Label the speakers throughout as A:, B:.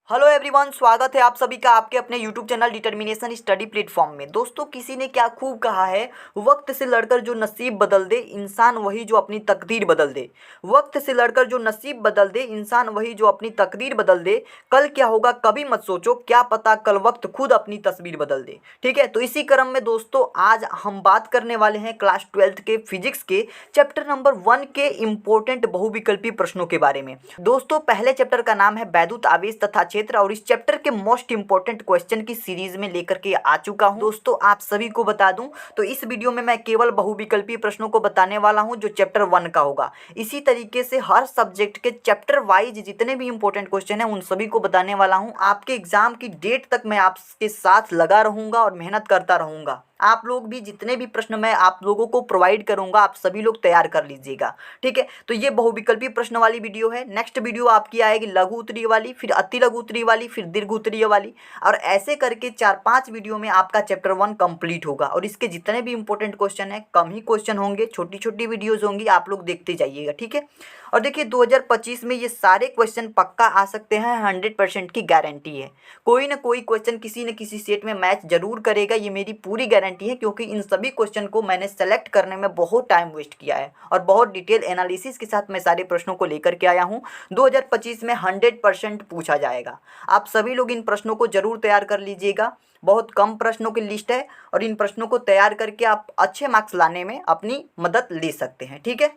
A: Hello everyone, स्वागत है आप सभी का आपके अपने YouTube channel determination study platform में। दोस्तों, किसी ने क्या खूब कहा है, वक्त से लड़कर जो नसीब बदल दे इंसान वही जो अपनी तकदीर बदल दे। वक्त से लड़कर जो नसीब बदल दे इंसान वही जो अपनी तकदीर बदल दे। कल क्या होगा कभी मत सोचो, क्या पता कल वक्त खुद अपनी तस्वीर बदल दे। ठीक है, तो इसी क्रम में दोस्तों आज हम बात करने वाले हैं क्लास 12th के फिजिक्स के चैप्टर नंबर 1 के इम्पोर्टेंट बहुविकल्पी प्रश्नों के बारे में। दोस्तों, पहले चैप्टर का नाम है वैद्युत आवेश तथा क्षेत्र और इस चैप्टर के मोस्ट इंपोर्टेंट क्वेश्चन की सीरीज में लेकर के आ चुका हूं। दोस्तों, आप सभी को बता दूं तो इस वीडियो में मैं केवल बहुविकल्पी प्रश्नों को बताने वाला हूं जो चैप्टर 1 का होगा। इसी तरीके से हर सब्जेक्ट के चैप्टर वाइज जितने भी इंपॉर्टेंट क्वेश्चन हैं उन सभी को बताने वाला हूं। आपके एग्जाम की डेट तक मैं आपके साथ लगा रहूंगा और मेहनत करता रहूंगा। आप लोग भी जितने भी प्रश्न मैं आप लोगों को प्रोवाइड करूंगा आप सभी लोग तैयार कर लीजिएगा। ठीक है, तो ये बहुविकल्पी प्रश्न वाली वीडियो है। नेक्स्ट वीडियो आपकी आएगी लघु उत्तरीय वाली, फिर अति लघु उत्तरीय वाली, फिर दीर्घ उत्तरीय वाली, और ऐसे करके 4-5 वीडियो में आपका चैप्टर 1 कंप्लीट होगा। और इसके जितने भी इंपॉर्टेंट क्वेश्चन है कम ही क्वेश्चन होंगे, छोटी छोटी वीडियोज होंगी, आप लोग देखते जाइएगा। ठीक है, और देखिए 2025 में ये सारे क्वेश्चन पक्का आ सकते हैं, 100% की गारंटी है। कोई ना कोई क्वेश्चन किसी न किसी सेट में मैच जरूर करेगा, ये मेरी पूरी गारंटी है, क्योंकि इन सभी क्वेश्चन को मैंने सेलेक्ट करने में बहुत टाइम वेस्ट किया है और बहुत डिटेल एनालिसिस के साथ मैं सारे प्रश्नों को लेकर के आया हूँ। 2025 में 100% पूछा जाएगा। आप सभी लोग इन प्रश्नों को जरूर तैयार कर लीजिएगा। बहुत कम प्रश्नों की लिस्ट है और इन प्रश्नों को तैयार करके आप अच्छे मार्क्स लाने में अपनी मदद ले सकते हैं। ठीक है,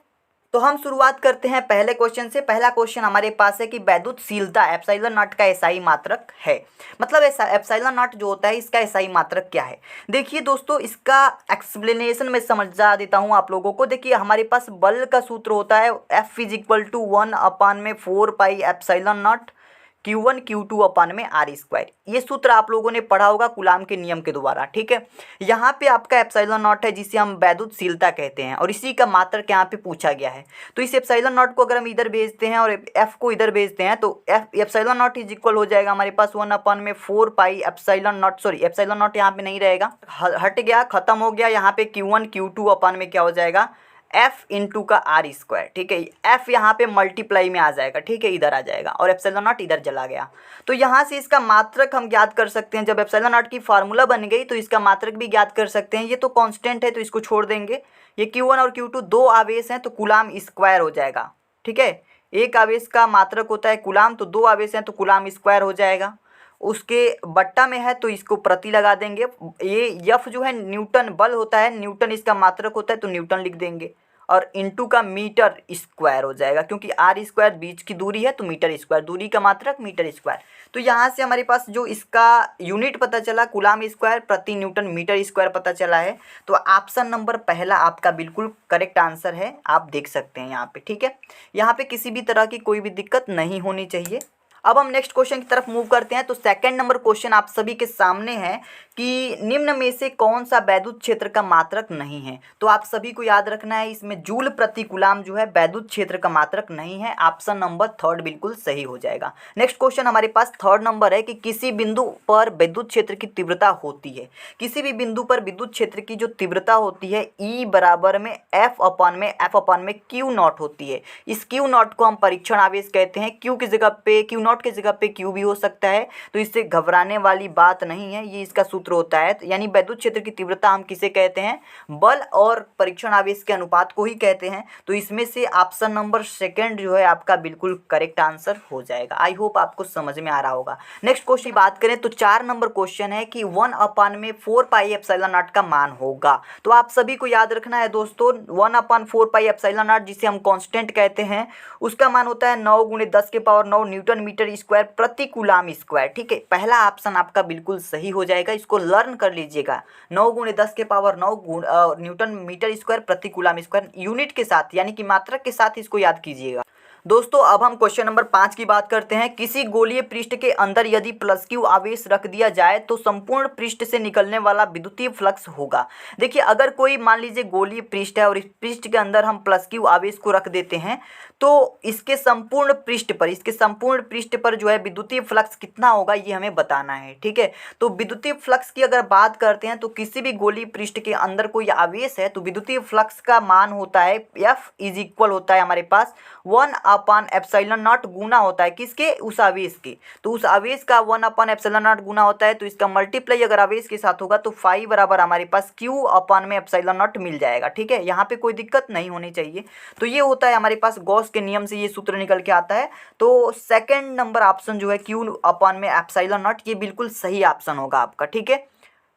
A: तो हम शुरुआत करते हैं पहले क्वेश्चन से। पहला क्वेश्चन हमारे पास है कि वैद्युतशीलता एप्सिलॉन नॉट का एसआई मात्रक है। मतलब ऐसा एप्सिलॉन नॉट जो होता है इसका एसआई मात्रक क्या है। देखिए दोस्तों, इसका एक्सप्लेनेशन मैं समझा देता हूँ आप लोगों को। देखिए हमारे पास बल का सूत्र होता है F is equal to 1/4 pi epsilon naught Q1 Q2 upon में R स्क्वायर। ये सूत्र आप लोगों ने पढ़ा होगा कूलाम के नियम के द्वारा। ठीक है, यहाँ पे आपका एप्सिलॉन नॉट है जिसे हम वैद्युतशीलता कहते हैं और इसी का मात्रक यहाँ पे पूछा गया है। तो इस एप्सिलॉन नॉट को अगर हम इधर भेजते हैं और F को इधर भेजते हैं तो एप्सिलॉन नॉट इज इक्वल हो जाएगा हमारे पास 1/4 pi epsilon not. Sorry, epsilon not यहाँ पे नहीं रहेगा, हट गया, खत्म हो गया। यहाँ पे Q1 Q2 अपान में क्या हो जाएगा F इंटू का R स्क्वायर। ठीक है, F यहाँ पे मल्टीप्लाई में आ जाएगा। ठीक है, इधर आ जाएगा और एप्सिलॉन नॉट इधर चला गया। तो यहाँ से इसका मात्रक हम ज्ञात कर सकते हैं। जब एप्सिलॉन नॉट की फार्मूला बन गई तो इसका मात्रक भी ज्ञात कर सकते हैं। ये तो कांस्टेंट है तो इसको छोड़ देंगे। ये Q1 और Q2 दो आवेश हैं तो कूलाम स्क्वायर हो जाएगा। ठीक है, एक आवेश का मात्रक होता है कूलाम, तो दो आवेश हैं तो कूलाम स्क्वायर हो जाएगा। उसके बट्टा में है तो इसको प्रति लगा देंगे। ये यफ जो है न्यूटन बल होता है, न्यूटन इसका मात्रक होता है तो न्यूटन लिख देंगे और इनटू का मीटर स्क्वायर हो जाएगा, क्योंकि R स्क्वायर बीच की दूरी है तो मीटर स्क्वायर, दूरी का मात्रक मीटर स्क्वायर। तो यहाँ से हमारे पास जो इसका यूनिट पता चला कूलाम स्क्वायर प्रति न्यूटन मीटर स्क्वायर पता चला है। तो ऑप्शन नंबर पहला आपका बिल्कुल करेक्ट आंसर है, आप देख सकते हैं यहाँ पे। ठीक है, यहाँ पे किसी भी तरह की कोई भी दिक्कत नहीं होनी चाहिए। अब हम नेक्स्ट क्वेश्चन की तरफ मूव करते हैं। तो सेकंड नंबर क्वेश्चन आप सभी के सामने है कि निम्न में से कौन सा वैद्युत क्षेत्र का मात्रक नहीं है। तो आप सभी को याद रखना है, इसमें जूल प्रति कूलाम जो है वैद्युत क्षेत्र का मात्रक नहीं है। ऑप्शन नंबर थर्ड बिल्कुल सही हो जाएगा। नेक्स्ट क्वेश्चन हमारे पास थर्ड नंबर है कि किसी बिंदु पर विद्युत क्षेत्र की तीव्रता होती है। किसी भी बिंदु पर विद्युत क्षेत्र की जो तीव्रता होती है E बराबर में F अपान में Q नॉट होती है। इस Q नॉट को हम परीक्षण आवेश कहते हैं। Q की जगह पे Q नॉट की जगह पे Q भी हो सकता है, तो इससे घबराने वाली बात नहीं है, ये इसका सूत्र होता है। यानी वैद्युत क्षेत्र की तीव्रता हम किसे कहते हैं, बल और परीक्षण आवेश के अनुपात को ही कहते हैं। तो इसमें से ऑप्शन नंबर सेकंड जो है आपका बिल्कुल करेक्ट आंसर हो जाएगा। आई होप आपको समझ में आ रहा होगा। नेक्स्ट क्वेश्चन बात करें तो 4 नंबर क्वेश्चन है कि 1/4 पाई एप्सिलॉन नॉट का मान होगा। तो आप सभी को याद रखना है दोस्तों, 1/4 पाई एप्सिलॉन नॉट जिसे हम कांस्टेंट कहते हैं उसका मान होता है 9 × 10⁻9 न्यूटन मीटर स्क्वायर प्रति कूलाम स्क्वायर। ठीक है, पहला ऑप्शन आपका बिल्कुल सही हो जाएगा, इसको लर्न कर लीजिएगा। 9 × 10⁻9 न्यूटन मीटर स्क्वायर प्रति कूलाम स्क्वायर यूनिट के साथ यानी कि मात्रक के साथ इसको याद कीजिएगा। दोस्तों, अब हम क्वेश्चन नंबर 5 की बात करते हैं। किसी गोलीय पृष्ठ के अंदर यदि +Q आवेश रख दिया जाए तो संपूर्ण पृष्ठ से निकलने वाला विद्युतीय फ्लक्स होगा। देखिए, अगर कोई मान लीजिए गोलीय पृष्ठ है और इस पृष्ठ के अंदर हम +Q आवेश को रख देते हैं तो इसके संपूर्ण पृष्ठ पर जो है विद्युतीय फ्लक्स कितना होगा ये हमें बताना है। ठीक है, तो विद्युतीय फ्लक्स की अगर बात करते हैं तो किसी भी गोलीय पृष्ठ के अंदर कोई आवेश है तो विद्युतीय फ्लक्स का मान होता है F इज इक्वल होता है हमारे पास 1 अपान एप्सिलॉन नॉट गुना होता है किसके, उस आवेश के, तो उस आवेश का 1 अपान एप्सिलॉन नॉट गुना होता है, तो इसका मल्टीप्लाई अगर आवेश के साथ होगा तो फाई बराबर हमारे पास क्यू अपान में एप्सिलॉन नॉट मिल जाएगा। ठीक है, यहाँ पे कोई दिक्कत नहीं होनी चाहिए। तो ये होता है हमारे पास गॉस के नियम से ये सूत्र निकल के आता है। तो सेकेंड नंबर ऑप्शन जो है क्यू अपान में एप्सिलॉन नॉट, ये बिल्कुल सही ऑप्शन होगा आपका। ठीक है,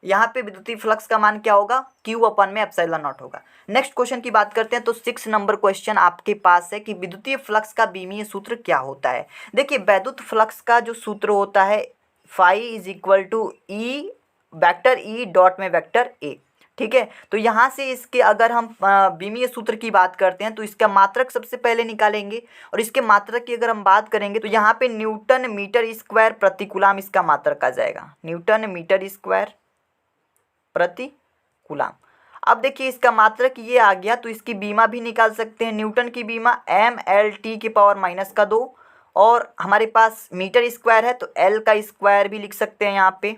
A: यहाँ पे विद्युतीय फ्लक्स का मान क्या होगा, क्यू अपन में एप्सिलॉन नॉट होगा। नेक्स्ट क्वेश्चन की बात करते हैं। तो 6 नंबर क्वेश्चन आपके पास है कि विद्युतीय फ्लक्स का बीमीय सूत्र क्या होता है। देखिए वैद्युत फ्लक्स का जो सूत्र होता है phi is equal to E vector E dot में वेक्टर ए। ठीक है, तो यहाँ से इसके अगर हम बीमीय सूत्र की बात करते हैं तो इसका मात्रक सबसे पहले निकालेंगे, और इसके मात्रक की अगर हम बात करेंगे तो यहाँ पे न्यूटन मीटर स्क्वायर प्रति कूलाम इसका मात्रक आ जाएगा, न्यूटन मीटर स्क्वायर प्रति कूलाम। अब देखिए इसका मात्रक ये आ गया, तो इसकी बीमा भी निकाल सकते हैं। न्यूटन की बीमा m/L/2 और हमारे पास मीटर स्क्वायर है तो L का स्क्वायर भी लिख सकते हैं यहाँ पे।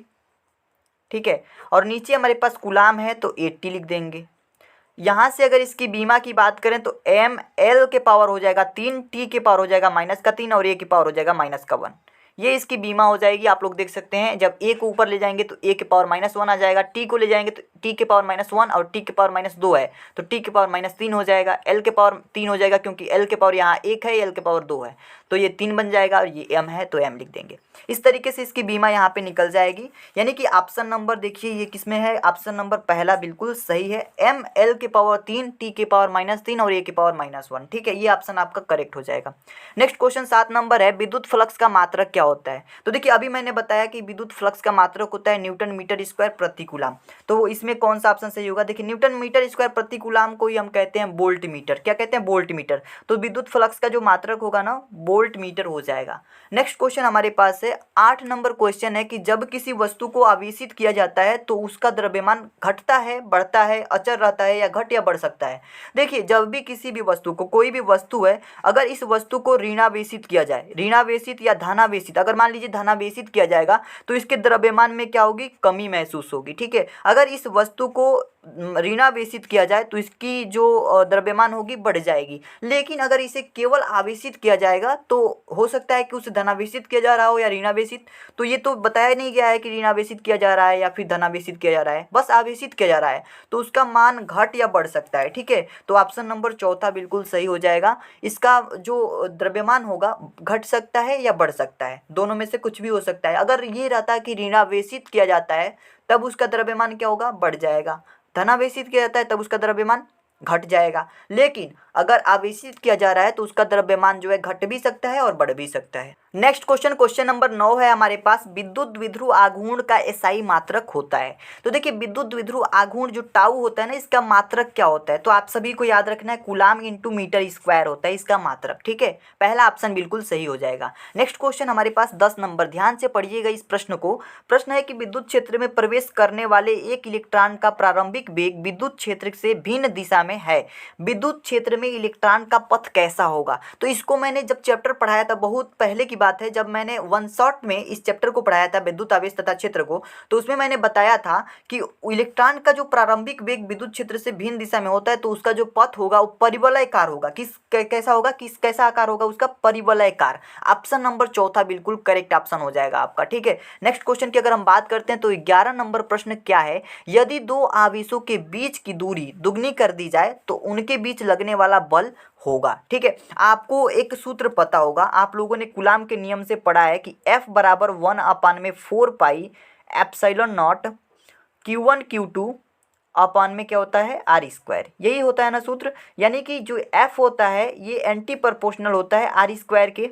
A: ठीक है, और नीचे हमारे पास कूलाम है तो 80 लिख देंगे। यहाँ से अगर इसकी बीमा की बात करें तो mL के पावर हो जाएगा 3, T के पावर हो जाएगा -3 और A के पावर हो जाएगा -1। ये इसकी बीमा हो जाएगी। आप लोग देख सकते हैं जब A को ऊपर ले जाएंगे तो A के पावर -1 आ जाएगा, T को ले जाएंगे तो T के पावर -1 और T के पावर -2 है तो T के पावर -3 हो जाएगा, L के पावर 3 हो जाएगा क्योंकि L के पावर यहाँ 1 है, L के पावर 2 है तो ये 3 बन जाएगा, और ये M है तो M लिख देंगे। इस तरीके से इसकी बीमा यहाँ पे निकल जाएगी। यानी कि ऑप्शन नंबर देखिए ये किसमें है, ऑप्शन नंबर पहला बिल्कुल सही है, mL के पावर 3, T के पावर -3 और A के पावर -1। ठीक है, ये ऑप्शन आपका करेक्ट हो जाएगा। नेक्स्ट क्वेश्चन 7 नंबर है, विद्युत फ्लक्स का मात्रक क्या होता है। तो देखिए अभी मैंने बताया कि विद्युत फ्लक्स का मात्रक होता है न्यूटन मीटर स्क्वायर प्रति कूलाम, तो इसमें कौन सा ऑप्शन सही होगा। देखिए न्यूटन मीटर स्क्वायर प्रति कूलाम को ही हम कहते हैं वोल्ट मीटर। क्या कहते हैं, वोल्ट मीटर। तो विद्युत फ्लक्स का जो मात्रक होगा ना वोल्ट मीटर हो जाएगा। नेक्स्ट क्वेश्चन हमारे पास है 8 नंबर क्वेश्चन है कि जब किसी वस्तु को आवेशित किया जाता है तो उसका द्रव्यमान घटता है, बढ़ता है, अचर रहता है या घट या बढ़ सकता है। देखिए जब भी किसी भी वस्तु को, कोई भी वस्तु है, अगर इस वस्तु को ऋणावेशित किया जाए, ऋणावेशित या धनावेशित, अगर मान लीजिए धनावेशित किया जाएगा तो इसके द्रव्यमान में क्या होगी, कमी महसूस होगी। ठीक है, अगर इस वस्तु को ऋणावेशित किया जाए तो इसकी जो द्रव्यमान होगी बढ़ जाएगी। लेकिन अगर इसे केवल आवेशित किया जाएगा तो हो सकता है कि उसे धनावेशित किया जा रहा हो या ऋणावेशित, तो ये तो बताया नहीं गया है कि ऋणावेशित किया जा रहा है या फिर धनावेशित किया जा रहा है, बस आवेशित किया जा रहा है, तो उसका मान घट या बढ़ सकता है। ठीक है, तो ऑप्शन नंबर चौथा बिल्कुल सही हो जाएगा। इसका जो द्रव्यमान होगा घट सकता है या बढ़ सकता है, दोनों में से कुछ भी हो सकता है। अगर ये रहता है कि ऋणावेशित किया जाता है तब उसका द्रव्यमान क्या होगा, बढ़ जाएगा, धनावेशित किया जाता है तब उसका द्रव्यमान घट जाएगा। लेकिन अगर आवेशित किया जा रहा है तो उसका द्रव्यमान जो है घट भी सकता है और बढ़ भी सकता है। नेक्स्ट क्वेश्चन, क्वेश्चन नंबर 9 है हमारे पास, विद्युत द्विध्रुव आघूर्ण का एसआई मात्रक होता है। तो देखिए विद्युत द्विध्रुव आघूर्ण जो टाउ होता है ना, इसका मात्रक क्या होता है, तो आप सभी को याद रखना है कूलाम इंटू मीटर स्क्वायर होता है इसका मात्रक। ठीक है, पहला ऑप्शन बिल्कुल सही हो जाएगा। नेक्स्ट क्वेश्चन हमारे पास 10 नंबर, ध्यान से पढ़िएगा इस प्रश्न को। प्रश्न है कि विद्युत क्षेत्र में प्रवेश करने वाले एक इलेक्ट्रॉन का प्रारंभिक वेग विद्युत क्षेत्र से भिन्न दिशा में है, विद्युत क्षेत्र में इलेक्ट्रॉन का पथ कैसा होगा। तो इसको मैंने जब चैप्टर पढ़ाया था, बहुत पहले की बात है, जब मैंने वन शॉट में इस चैप्टर को पढ़ाया था विद्युत आवेश तथा क्षेत्र को, तो उसमें मैंने बताया था कि इलेक्ट्रॉन का जो प्रारंभिक वेग विद्युत क्षेत्र से भिन्न दिशा में होता है तो उसका जो पथ होगा वो परिवलयकार होगा। कैसा होगा, कैसा आकार होगा उसका, परिवलयकार। ऑप्शन नंबर चौथा बिल्कुल करेक्ट ऑप्शन हो जाएगा आपका। ठीक है, नेक्स्ट क्वेश्चन की अगर हम बात करते हैं तो 11 नंबर प्रश्न क्या है, यदि दो आवेशों के बीच की दूरी दुगनी कर दी जाए तो उनके बीच लगने वाला बल होगा। ठीक है, आपको एक सूत्र पता होगा, आप लोगों ने कूलाम के नियम से पढ़ा है कि F बराबर 1/4 pi epsilon naught Q1 Q2 upon में क्या होता है, R स्क्वायर। यही होता है ना सूत्र, यानी कि जो F होता है ये एंटी प्रोपोर्शनल होता है R स्क्वायर के।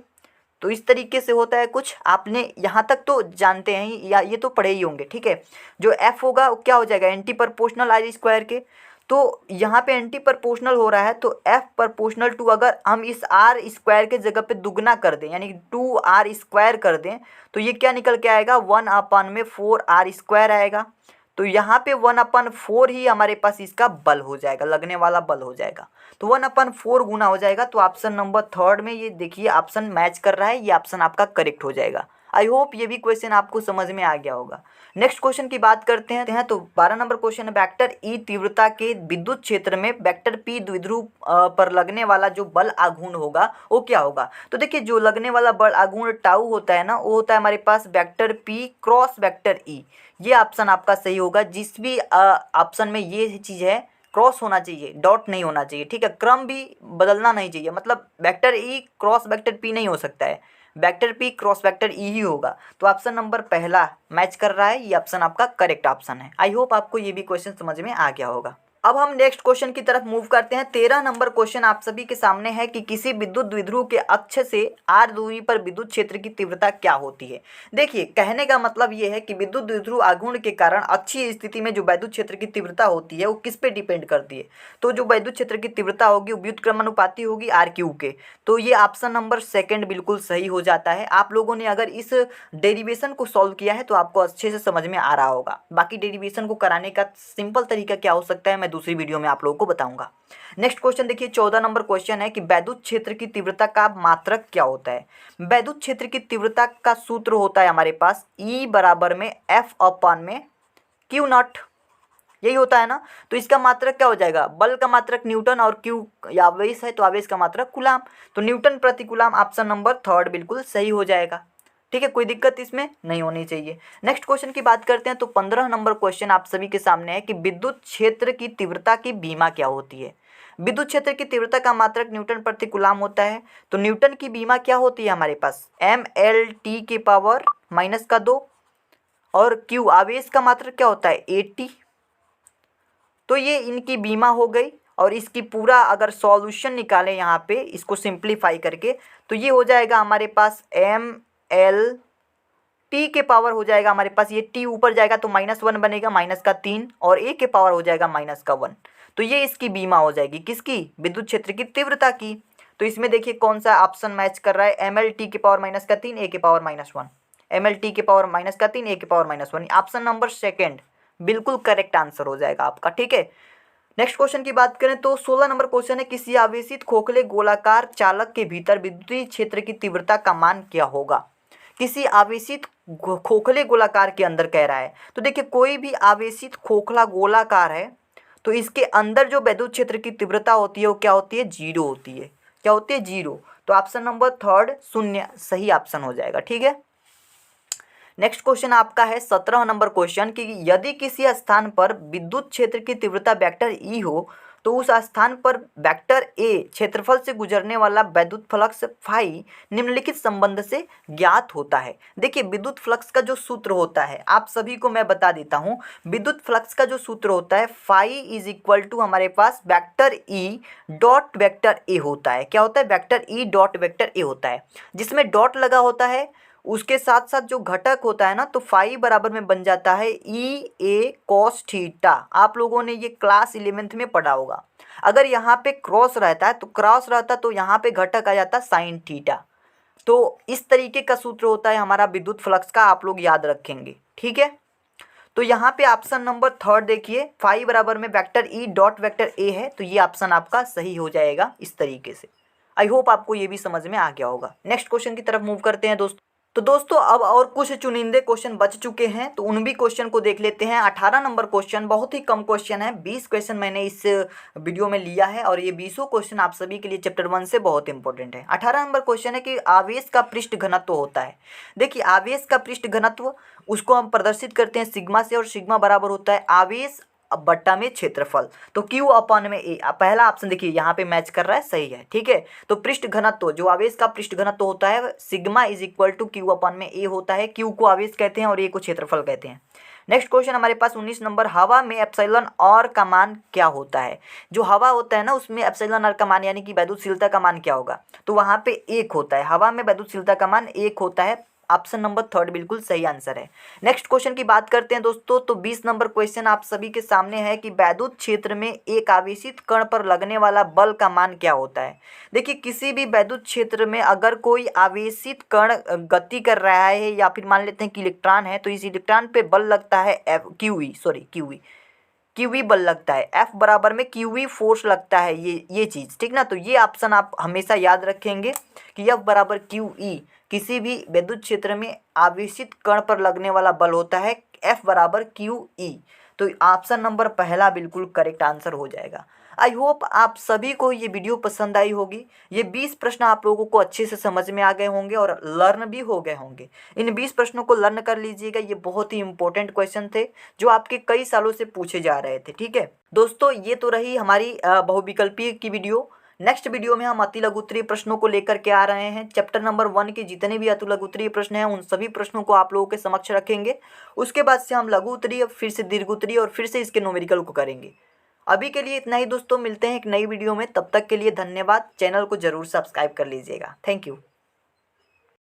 A: तो इस तरीके से होता है कुछ, आपने यहाँ तक तो जानते हैं या ये तो पढ़े ही होंगे। ठीक है, जो F होगा वो क्या हो जाएगा, एंटी प्रोपोर्शनल R स्क्वायर के। तो यहाँ पे एंटी प्रोपोर्शनल हो रहा है तो F प्रोपोर्शनल टू, अगर हम इस R स्क्वायर के जगह पे दुगना कर दें यानी 2R स्क्वायर कर दें तो ये क्या निकल के आएगा, 1/4 R स्क्वायर आएगा। तो यहाँ पे 1/4 ही हमारे पास इसका बल हो जाएगा, लगने वाला बल हो जाएगा। तो 1/4 गुना हो जाएगा। तो ऑप्शन नंबर 3 में ये देखिए ऑप्शन मैच कर रहा है, ये ऑप्शन आपका करेक्ट हो जाएगा। आई होप ये भी क्वेश्चन आपको समझ में आ गया होगा। नेक्स्ट क्वेश्चन की बात करते हैं तो 12 नंबर क्वेश्चन है, वेक्टर ई तीव्रता के विद्युत क्षेत्र में वेक्टर पी द्विध्रुव पर लगने वाला जो बल आघूर्ण होगा वो क्या होगा। तो देखिए जो लगने वाला बल आघूर्ण टाउ होता है ना, वो होता है हमारे पास vector P cross vector E. ये ऑप्शन आपका सही होगा। जिस भी ऑप्शन में ये चीज़ है क्रॉस होना चाहिए, डॉट नहीं होना चाहिए, ठीक है। क्रम भी बदलना नहीं चाहिए, मतलब vector E cross vector P नहीं हो सकता है, vector P cross vector E ही होगा। तो ऑप्शन नंबर पहला मैच कर रहा है, ये ऑप्शन आपका करेक्ट ऑप्शन है। आई होप आपको ये भी क्वेश्चन समझ में आ गया होगा। अब हम नेक्स्ट क्वेश्चन की तरफ मूव करते हैं। 13 नंबर क्वेश्चन आप सभी के सामने है कि किसी विद्युत द्विध्रुव के अक्ष से r दूरी पर विद्युत क्षेत्र की तीव्रता क्या होती है। देखिए कहने का मतलब ये है कि विद्युत द्विध्रुव आघूर्ण के कारण अक्षीय स्थिति में जो विद्युत क्षेत्र की तीव्रता होती है वो किस पे डिपेंड करती है। तो जो विद्युत क्षेत्र की तीव्रता होगी वो व्युत्क्रमानुपाती होगी r³ के। तो ये ऑप्शन नंबर सेकंड बिल्कुल सही हो जाता है। आप लोगों ने अगर इस डेरिवेशन को सॉल्व किया है तो आपको अच्छे से समझ में आ रहा होगा। बाकी डेरिवेशन को कराने का सिंपल तरीका क्या हो सकता है मैं दूसरी वीडियो में आप लोगों को बताऊंगा। नेक्स्ट क्वेश्चन देखिए 14 नंबर क्वेश्चन है कि विद्युत क्षेत्र की तीव्रता का मात्रक क्या होता है। विद्युत क्षेत्र की तीव्रता का सूत्र होता है हमारे पास E बराबर में F/में Q0, यही होता है ना। तो इसका मात्रक क्या हो जाएगा, बल का मात्रक न्यूटन और Q आवेश है तो आवेश का मात्रक कूलाम, तो न्यूटन प्रति कूलाम ऑप्शन नंबर थर्ड बिल्कुल सही हो जाएगा। ठीक है, कोई दिक्कत इसमें नहीं होनी चाहिए। नेक्स्ट क्वेश्चन की बात करते हैं तो 15 नंबर क्वेश्चन आप सभी के सामने है कि विद्युत क्षेत्र की तीव्रता की बीमा क्या होती है। विद्युत क्षेत्र की तीव्रता का मात्रक न्यूटन प्रति कूलाम होता है। तो न्यूटन की बीमा क्या होती है हमारे पास mL/T के पावर -2 और Q आवेश का मात्रक क्या होता है 80। तो ये इनकी बीमा हो गई। और इसकी पूरा अगर सॉल्यूशन निकालें यहाँ पे इसको सिंप्लीफाई करके तो ये हो जाएगा हमारे पास mL/T के पावर हो जाएगा हमारे पास, ये T ऊपर जाएगा तो -1 बनेगा, -3 और A के पावर हो जाएगा -1। तो ये इसकी बीमा हो जाएगी किसकी, विद्युत क्षेत्र की तीव्रता की। तो इसमें देखिए कौन सा ऑप्शन मैच कर रहा है, mL/T के पावर -3 A के पावर -1, mL/T के पावर -3 A के पावर -1, ऑप्शन नंबर सेकेंड बिल्कुल करेक्ट आंसर हो जाएगा आपका। ठीक है, नेक्स्ट क्वेश्चन की बात करें तो 16 नंबर क्वेश्चन है किसी आवेशित खोखले गोलाकार चालक के भीतर विद्युतीय क्षेत्र की तीव्रता का मान क्या होगा। किसी आवेशित खोखले गोलाकार के अंदर कह रहा है। तो देखिए कोई भी आवेशित खोखला गोलाकार है तो इसके अंदर जो विद्युत क्षेत्र की तीव्रता होती है वो क्या होती है, जीरो होती है। क्या होती है, जीरो। तो ऑप्शन नंबर थर्ड शून्य सही ऑप्शन हो जाएगा। ठीक है, नेक्स्ट क्वेश्चन आपका है 17 नंबर क्वेश्चन कि यदि किसी स्थान पर विद्युत क्षेत्र की तीव्रता वेक्टर ई हो तो उस स्थान पर वेक्टर ए क्षेत्रफल से गुजरने वाला विद्युत फ्लक्स फाई निम्नलिखित संबंध से ज्ञात होता है। देखिए विद्युत फ्लक्स का जो सूत्र होता है आप सभी को मैं बता देता हूँ। विद्युत फ्लक्स का जो सूत्र होता है फाई इज इक्वल टू हमारे पास vector E dot vector A होता है। क्या होता है, vector E dot vector A होता है। जिसमें डॉट लगा होता है उसके साथ साथ जो घटक होता है ना तो फाई बराबर में बन जाता है E/A cos थीटा। आप लोगों ने ये क्लास 11th में पढ़ा होगा। अगर यहाँ पे क्रॉस रहता है तो यहाँ पे घटक आ जाता है साइन थीटा। तो इस तरीके का सूत्र होता है हमारा विद्युत फ्लक्स का, आप लोग याद रखेंगे। ठीक है, तो यहाँ पे ऑप्शन नंबर थर्ड देखिए फाई बराबर में वेक्टर ई डॉट वेक्टर ए है तो ये ऑप्शन आपका सही हो जाएगा इस तरीके से। आई होप आपको ये भी समझ में आ गया होगा। नेक्स्ट क्वेश्चन की तरफ मूव करते हैं दोस्तों। तो दोस्तों अब और कुछ चुनिंदे क्वेश्चन बच चुके हैं तो उन भी क्वेश्चन को देख लेते हैं। 18 नंबर क्वेश्चन बहुत ही कम क्वेश्चन है, 20 क्वेश्चन मैंने इस वीडियो में लिया है और ये 20 क्वेश्चन आप सभी के लिए चैप्टर 1 से बहुत इंपॉर्टेंट है। 18 नंबर क्वेश्चन है कि आवेश का पृष्ठ घनत्व होता है। देखिए आवेश का पृष्ठ घनत्व उसको हम प्रदर्शित करते हैं सिग्मा से और सिग्मा बराबर होता है आवेश बट्टा में क्षेत्रफल। तो Q/A पहला ऑप्शन देखिए यहाँ पे मैच कर रहा है, सही है। ठीक है, तो पृष्ठ घनत्व जो आवेश का पृष्ठ घनत्व होता है sigma is equal to Q/A होता है। Q को आवेश कहते हैं और A को क्षेत्रफल कहते हैं। नेक्स्ट क्वेश्चन हमारे पास 19 नंबर, हवा में एप्सिलॉन आर का मान क्या होता है। जो हवा होता है ना उसमें एप्सिलॉन आर का मान यानी कि विद्युतशीलता का मान क्या होगा, तो वहाँ पे 1 होता है। हवा में विद्युतशीलता का मान 1 होता है। ऑप्शन नंबर थर्ड बिल्कुल सही आंसर है। नेक्स्ट क्वेश्चन की बात करते हैं दोस्तों। तो 20 नंबर क्वेश्चन आप सभी के सामने है कि विद्युत क्षेत्र में एक आवेशित कण पर लगने वाला बल का मान क्या होता है। देखिए किसी भी विद्युत क्षेत्र में अगर कोई आवेशित कण गति कर रहा है या फिर मान लेते हैं कि इलेक्ट्रॉन है तो इस इलेक्ट्रॉन पे बल लगता है QE बल लगता है। F बराबर में QE फोर्स लगता है, ये चीज़ ठीक ना। तो ये ऑप्शन आप हमेशा याद रखेंगे कि F बराबर QE किसी भी विद्युत क्षेत्र में आवेशित कण पर लगने वाला बल होता है F बराबर QE। तो ऑप्शन नंबर पहला बिल्कुल करेक्ट आंसर हो जाएगा। आई होप आप सभी को ये वीडियो पसंद आई होगी। ये 20 प्रश्न आप लोगों को अच्छे से समझ में आ गए होंगे और लर्न भी हो गए होंगे। इन 20 प्रश्नों को लर्न कर लीजिएगा। ये बहुत ही इंपॉर्टेंट क्वेश्चन थे जो आपके कई सालों से पूछे जा रहे थे। ठीक है दोस्तों, ये तो रही हमारी बहुविकल्पीय की वीडियो। नेक्स्ट वीडियो में हम अति लघुत्तरीय प्रश्नों को लेकर के आ रहे हैं। चैप्टर नंबर 1 के जितने भी अति लघुत्तरीय प्रश्न हैं उन सभी प्रश्नों को आप लोगों के समक्ष रखेंगे। उसके बाद से हम लघु उत्तरीय, फिर से दीर्घ उत्तरीय और फिर से इसके न्यूमेरिकल को करेंगे। अभी के लिए इतना ही दोस्तों, मिलते हैं एक नई वीडियो में। तब तक के लिए धन्यवाद। चैनल को जरूर सब्सक्राइब कर लीजिएगा। Thank you.